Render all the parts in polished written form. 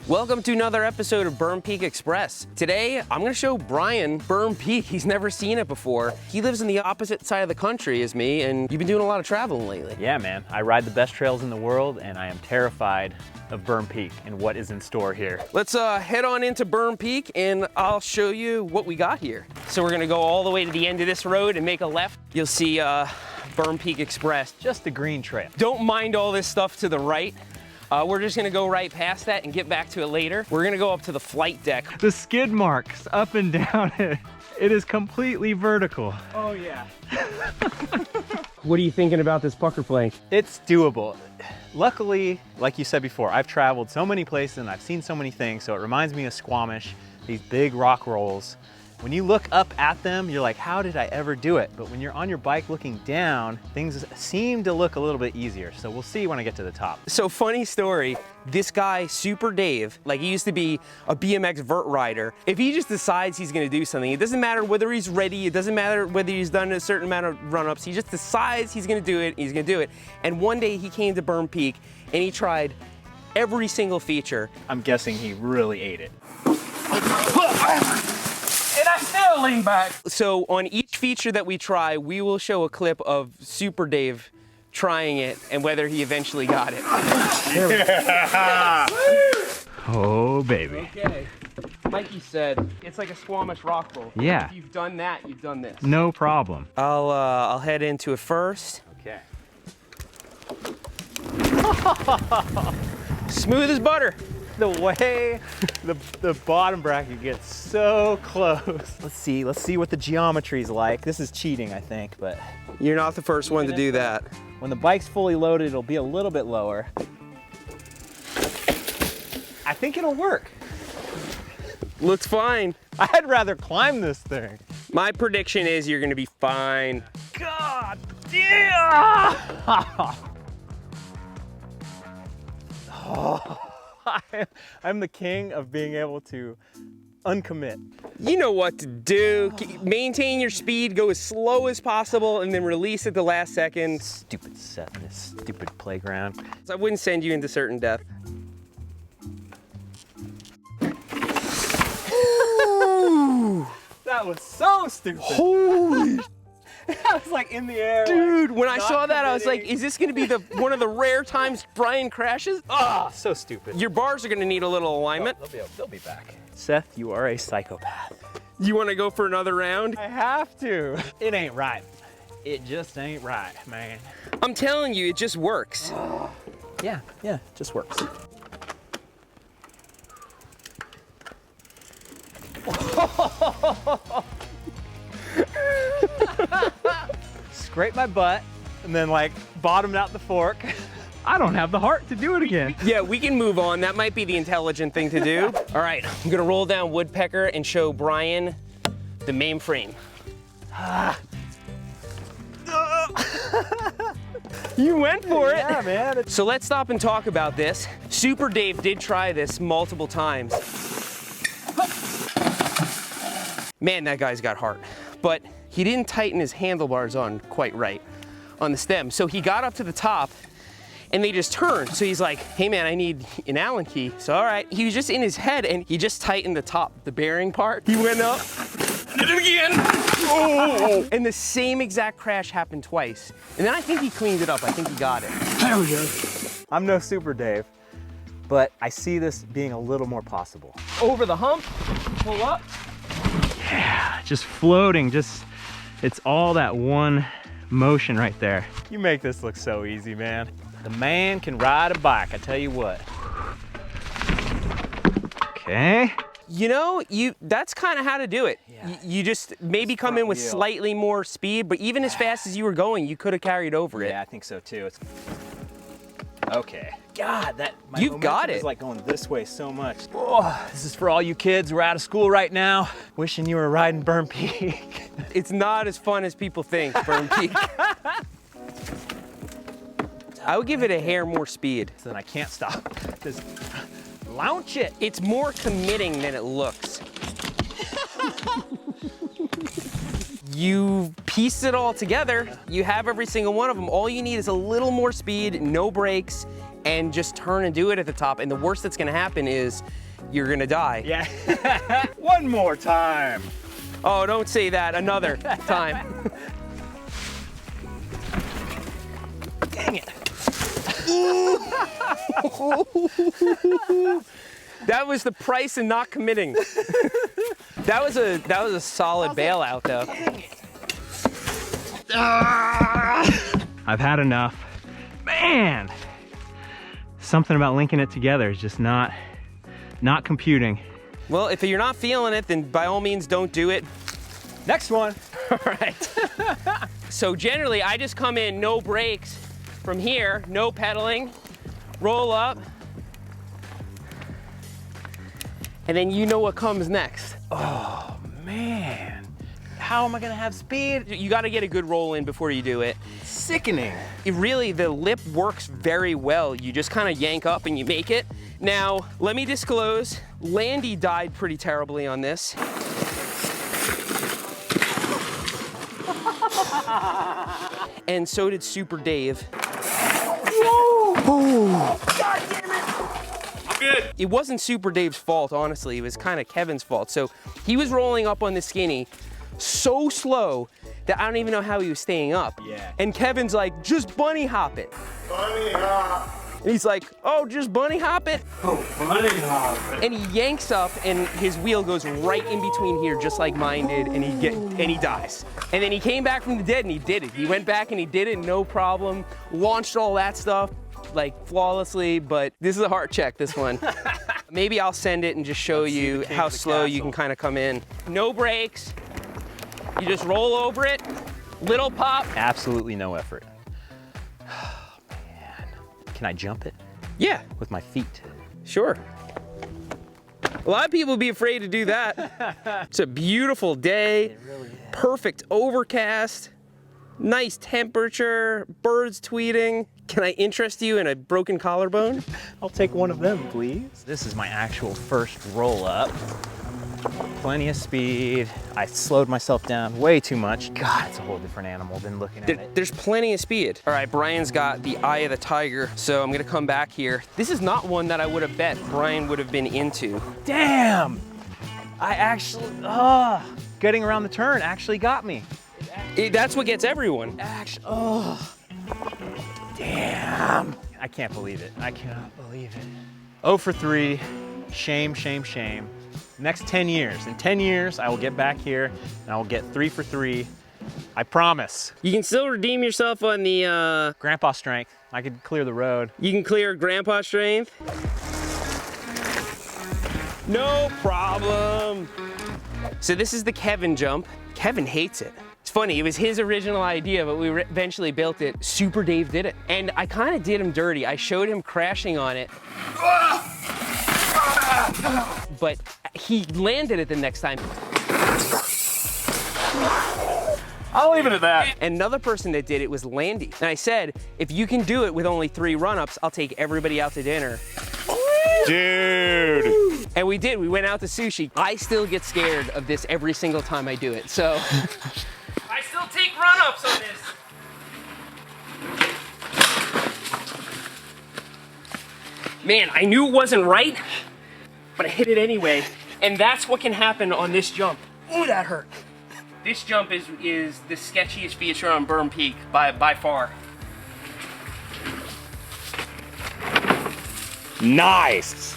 Welcome to another episode of Berm Peak Express. Today, I'm gonna show Brian Berm Peak. He's never seen it before. He lives in the opposite side of the country as me, and you've been doing a lot of traveling lately. Yeah, man. I ride the best trails in the world, and I am terrified of Berm Peak and what is in store here. Let's head on into Berm Peak, and I'll show you what we got here. So we're gonna go all the way to the end of this road and make a left. You'll see Berm Peak Express. Just a green trail. Don't mind all this stuff to the right. We're just gonna go right past that and get back to it later. We're gonna go up to the flight deck. The skid marks up and down it. It is completely vertical. Oh yeah. What are you thinking about this pucker plank? It's doable. Luckily, like you said before, I've traveled so many places and I've seen so many things, so it reminds me of Squamish, these big rock rolls. When you look up at them, you're like, how did I ever do it? But when you're on your bike looking down, things seem to look a little bit easier. So we'll see when I get to the top. So funny story, this guy, Super Dave, like he used to be a BMX vert rider. If he just decides he's gonna do something, it doesn't matter whether he's ready, it doesn't matter whether he's done a certain amount of run-ups, he just decides he's gonna do it, he's gonna do it. And one day he came to Berm Peak and he tried every single feature. I'm guessing he really ate it. And I still lean back. So on each feature that we try, we will show a clip of Super Dave trying it and whether he eventually got it. Yeah. Oh, baby. Okay. Mikey said, it's like a Squamish rock roll. Yeah. If you've done that, you've done this. No problem. I'll head into it first. Okay. Smooth as butter. The way the bottom bracket gets so close. Let's see what the geometry's like. This is cheating, I think, but. You're not the first one to do that. When the bike's fully loaded, it'll be a little bit lower. I think it'll work. Looks fine. I'd rather climb this thing. My prediction is you're gonna be fine. God damn! I'm the king of being able to uncommit. You know what to do. Maintain your speed, go as slow as possible, and then release at the last second. Stupid Seth in this stupid playground. I wouldn't send you into certain death. That was so stupid. Holy. I was like in the air. Dude, like, when I saw that, I was like, is this gonna be one of the rare times Brian crashes? Ah, so stupid. Your bars are gonna need a little alignment. They'll be back. Seth, you are a psychopath. You wanna go for another round? I have to. It ain't right. It just ain't right, man. I'm telling you, it just works. Yeah, it just works. Scrape my butt and then like bottomed out the fork. I don't have the heart to do it again. Yeah, we can move on. That might be the intelligent thing to do. All right, I'm gonna roll down Woodpecker and show Brian the mainframe. You went for it. Yeah, man. So let's stop and talk about this. Super Dave did try this multiple times. Man, that guy's got heart. But he didn't tighten his handlebars on quite right on the stem. So he got up to the top and they just turned. So he's like, hey man, I need an Allen key. So all right, he was just in his head and he just tightened the top, the bearing part. He went up, did it again. Oh. And the same exact crash happened twice. And then I think he cleaned it up. I think he got it. There we go. I'm no Super Dave, but I see this being a little more possible. Over the hump, pull up. Yeah, just floating, it's all that one motion right there. You make this look so easy, man. The man can ride a bike, I tell you what. Okay. You know, that's kind of how to do it. Yeah. You just maybe come in with slightly more speed, but even as fast as you were going, you could have carried over it. Yeah, I think so too. Okay. God, my You've got it. Is like going this way so much. Oh, this is for all you kids who are out of school right now, wishing you were riding Berm Peak. It's not as fun as people think, Berm Peak. I would give it a hair more speed. So then I can't stop. Just launch it. It's more committing than it looks. You piece it all together, you have every single one of them. All you need is a little more speed, no brakes, and just turn and do it at the top. And the worst that's gonna happen is you're gonna die. Yeah. One more time. Oh, don't say that, another time. Dang it. That was the price in not committing. That was a solid bailout though. I've had enough. Man, something about linking it together is just not computing. Well, if you're not feeling it, then by all means don't do it. Next one. All right. So generally I just come in, no brakes from here, no pedaling, roll up, and then you know what comes next. Oh man, how am I gonna have speed? You gotta get a good roll in before you do it. Sickening. Really, the lip works very well. You just kind of yank up and you make it. Now, let me disclose, Landy died pretty terribly on this. And so did Super Dave. Whoa. God damn it. I'm good. It wasn't Super Dave's fault, honestly. It was kind of Kevin's fault. So he was rolling up on the skinny so slow that I don't even know how he was staying up. Yeah. And Kevin's like, just bunny hop it. Bunny hop. And he's like, oh, just bunny hop it. Oh, bunny hop. And he yanks up and his wheel goes right in between here, just like mine did, and he dies. And then he came back from the dead and he did it. He went back and he did it, no problem. Launched all that stuff like flawlessly, but this is a heart check, this one. Maybe I'll send it and just show you how slow you can kind of come in. No brakes. You just roll over it, little pop. Absolutely no effort. Can I jump it? Yeah, With my feet. sure. A lot of people would be afraid to do that. It's a beautiful day, It really is. perfect overcast, nice temperature, birds tweeting. Can I interest you in a broken collarbone? I'll take one of them, please. This is my actual first roll up. Plenty of speed. I slowed myself down way too much. God, it's a whole different animal than looking at it. There's plenty of speed. All right, Brian's got the eye of the tiger, so I'm gonna come back here. This is not one that I would have bet Brian would have been into. Damn! I actually, getting around the turn actually got me. That's what gets everyone. Actually, damn. I can't believe it. I cannot believe it. 0 for 3, shame, shame, shame. Next 10 years. In 10 years, I will get back here and I will get 3 for 3. I promise. You can still redeem yourself on the, Grandpa strength. I could clear the road. you can clear grandpa strength. No problem. So this is the Kevin jump. Kevin hates it. It's funny, it was his original idea, but we eventually built it. Super Dave did it. And I kind of did him dirty. I showed him crashing on it. But he landed it the next time. I'll leave it at that. Another person that did it was Landy. And I said, if you can do it with only 3 run-ups, I'll take everybody out to dinner. Dude. And we did, we went out to sushi. I still get scared of this every single time I do it, so. I still take run-ups on this. Man, I knew it wasn't right, but I hit it anyway. And that's what can happen on this jump. Ooh, that hurt. This jump is the sketchiest feature on Berm Peak by far. Nice.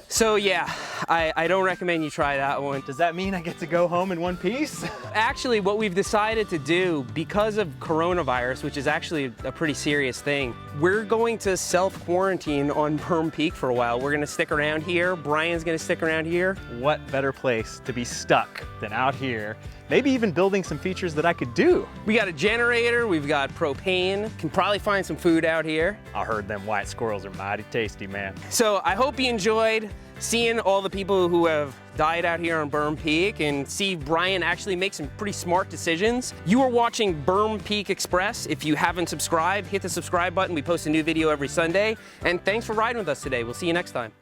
So yeah, I don't recommend you try that one. Does that mean I get to go home in one piece? Actually, what we've decided to do, because of coronavirus, which is actually a pretty serious thing, we're going to self-quarantine on Berm Peak for a while. We're gonna stick around here. Brian's gonna stick around here. What better place to be stuck than out here? Maybe even building some features that I could do. We got a generator, we've got propane, can probably find some food out here. I heard them white squirrels are mighty tasty, man. So I hope you enjoyed seeing all the people who have died out here on Berm Peak and see Brian actually make some pretty smart decisions. You are watching Berm Peak Express. If you haven't subscribed, hit the subscribe button. We post a new video every Sunday. And thanks for riding with us today. We'll see you next time.